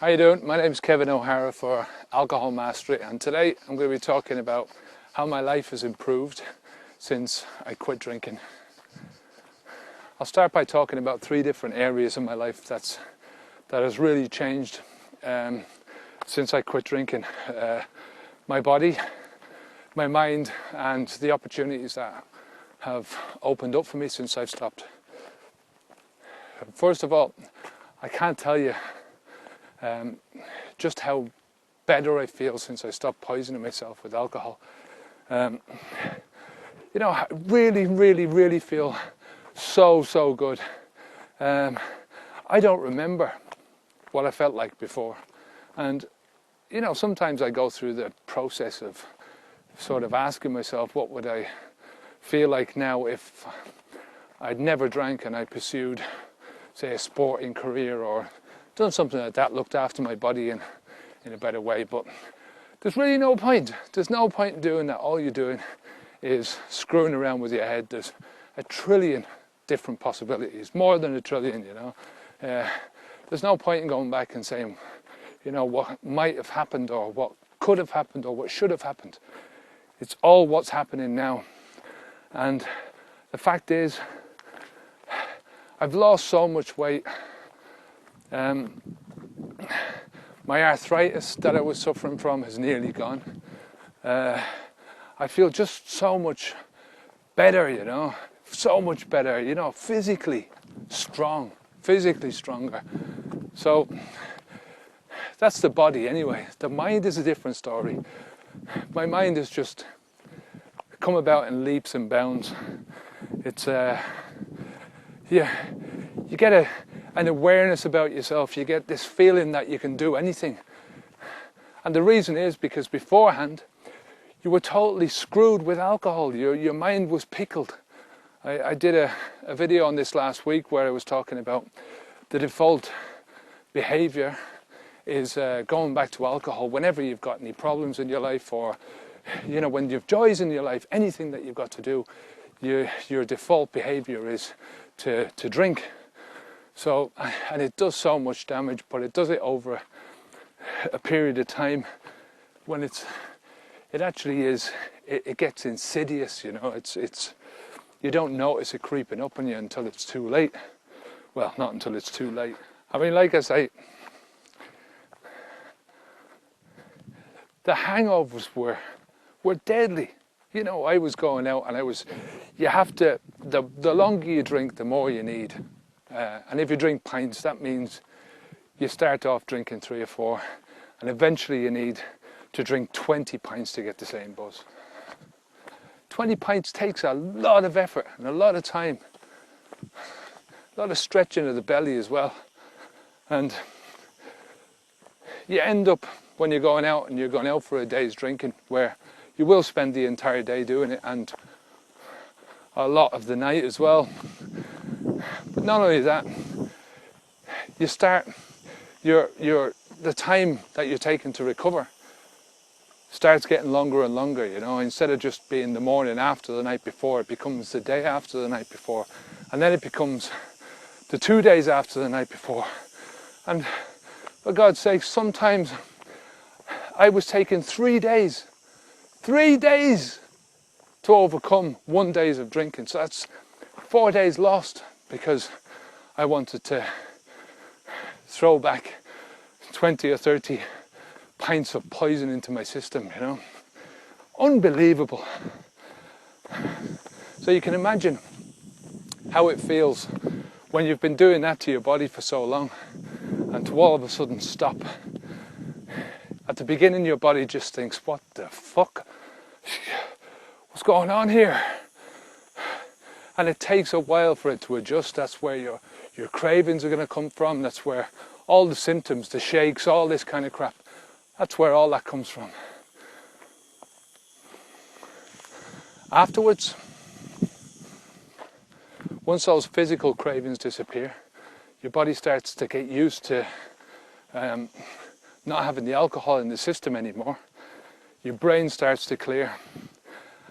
How you doing? My name is Kevin O'Hara for Alcohol Mastery, and today I'm going to be talking about how my life has improved since I quit drinking. I'll start by talking about three different areas of my life that has really changed since I quit drinking. My body, my mind, and the opportunities that have opened up for me since I've stopped. First of all, I can't tell you just how better I feel since I stopped poisoning myself with alcohol. I really feel so good. I don't remember what I felt like before, and sometimes I go through the process of sort of asking myself, what would I feel like now if I'd never drank and I pursued, say, a sporting career or done something like that, looked after my body in a better way. But there's really no point. There's no point in doing that. All you're doing is screwing around with your head. There's a trillion different possibilities, more than a trillion, There's no point in going back and saying, what might have happened or what could have happened or what should have happened. It's all what's happening now. And the fact is, I've lost so much weight. My arthritis that I was suffering from has nearly gone. I feel just so much better, so much better, physically stronger. So that's the body anyway. The mind is a different story. My mind has just come about in leaps and bounds. It's you get an awareness about yourself. You get this feeling that you can do anything. And the reason is because beforehand you were totally screwed with alcohol. Your mind was pickled. I did a video on this last week where I was talking about the default behavior is going back to alcohol whenever you've got any problems in your life, or when you've joys in your life, anything that you've got to do, your default behavior is to drink. So, and it does so much damage, but it does it over a period of time when it actually is, it gets insidious, it's you don't notice it creeping up on you until it's too late. Well, not until it's too late. I mean, like I say, the hangovers were deadly. I was going out and the longer you drink, the more you need. And if you drink pints, that means you start off drinking 3 or 4, and eventually you need to drink 20 pints to get the same buzz. 20 pints takes a lot of effort and a lot of time, a lot of stretching of the belly as well. And you end up, when you're going out and you're going out for a day's drinking, where you will spend the entire day doing it and a lot of the night as well. But not only that, you start the time that you're taking to recover starts getting longer and longer, instead of just being the morning after the night before, it becomes the day after the night before, and then it becomes the 2 days after the night before. And for God's sake, sometimes I was taking 3 days to overcome 1 day of drinking. So that's 4 days lost because I wanted to throw back 20 or 30 pints of poison into my system, Unbelievable. So you can imagine how it feels when you've been doing that to your body for so long and to all of a sudden stop. At the beginning, your body just thinks, what the fuck? What's going on here? And it takes a while for it to adjust. That's where your cravings are going to come from. That's where all the symptoms, the shakes, all this kind of crap, that's where all that comes from. Afterwards, once those physical cravings disappear, your body starts to get used to not having the alcohol in the system anymore. Your brain starts to clear.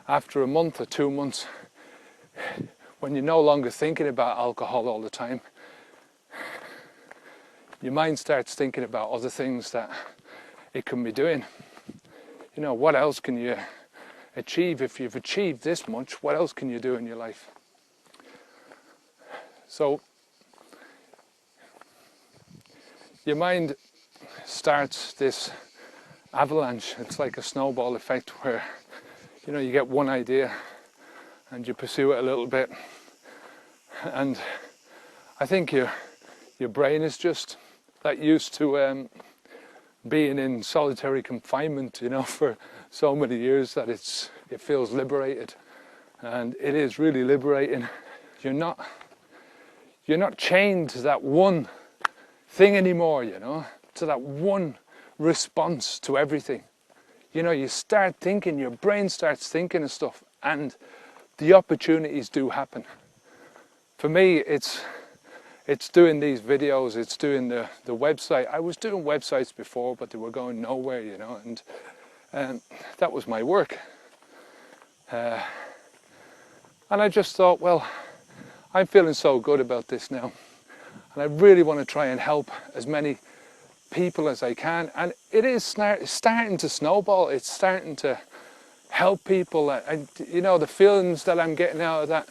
After a month or 2 months, when you're no longer thinking about alcohol all the time, your mind starts thinking about other things that it can be doing. You know, what else can you achieve? If you've achieved this much, what else can you do in your life? So your mind starts this avalanche. It's like a snowball effect where, you know, you get one idea and you pursue it a little bit, and I think your brain is just that used to being in solitary confinement, you know, for so many years that it feels liberated, and it is really liberating. You're not chained to that one thing anymore, you know, to that one response to everything. You know, you start thinking, your brain starts thinking of stuff, and the opportunities do happen. For me, it's doing these videos, it's doing the website. I was doing websites before, but they were going nowhere, you know, and that was my work. And I just thought, well, I'm feeling so good about this now, and I really want to try and help as many people as I can. And it is starting to snowball. It's starting to help people. And you know, the feelings that I'm getting out of that,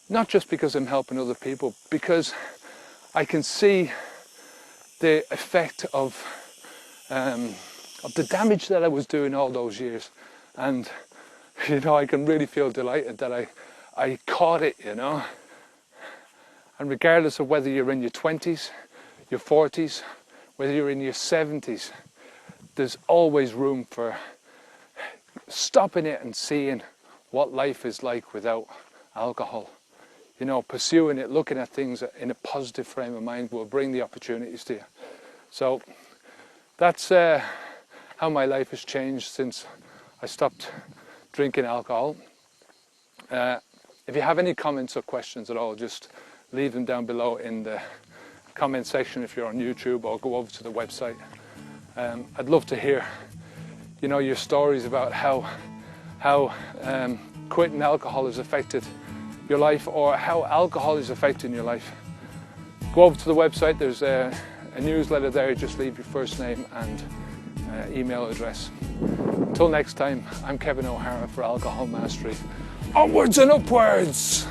not just because I'm helping other people, because I can see the effect of the damage that I was doing all those years. And you know, I can really feel delighted that I caught it, you know. And regardless of whether you're in your 20s, your 40s, whether you're in your 70s, there's always room for stopping it and seeing what life is like without alcohol. You know, pursuing it, looking at things in a positive frame of mind will bring the opportunities to you. So that's how my life has changed since I stopped drinking alcohol. If you have any comments or questions at all, just leave them down below in the comment section if you're on YouTube, or go over to the website. I'd love to hear, you know, your stories about how quitting alcohol has affected your life, or how alcohol is affecting your life. Go over to the website, there's a newsletter there. Just leave your first name and email address. Until next time, I'm Kevin O'Hara for Alcohol Mastery. Onwards and upwards!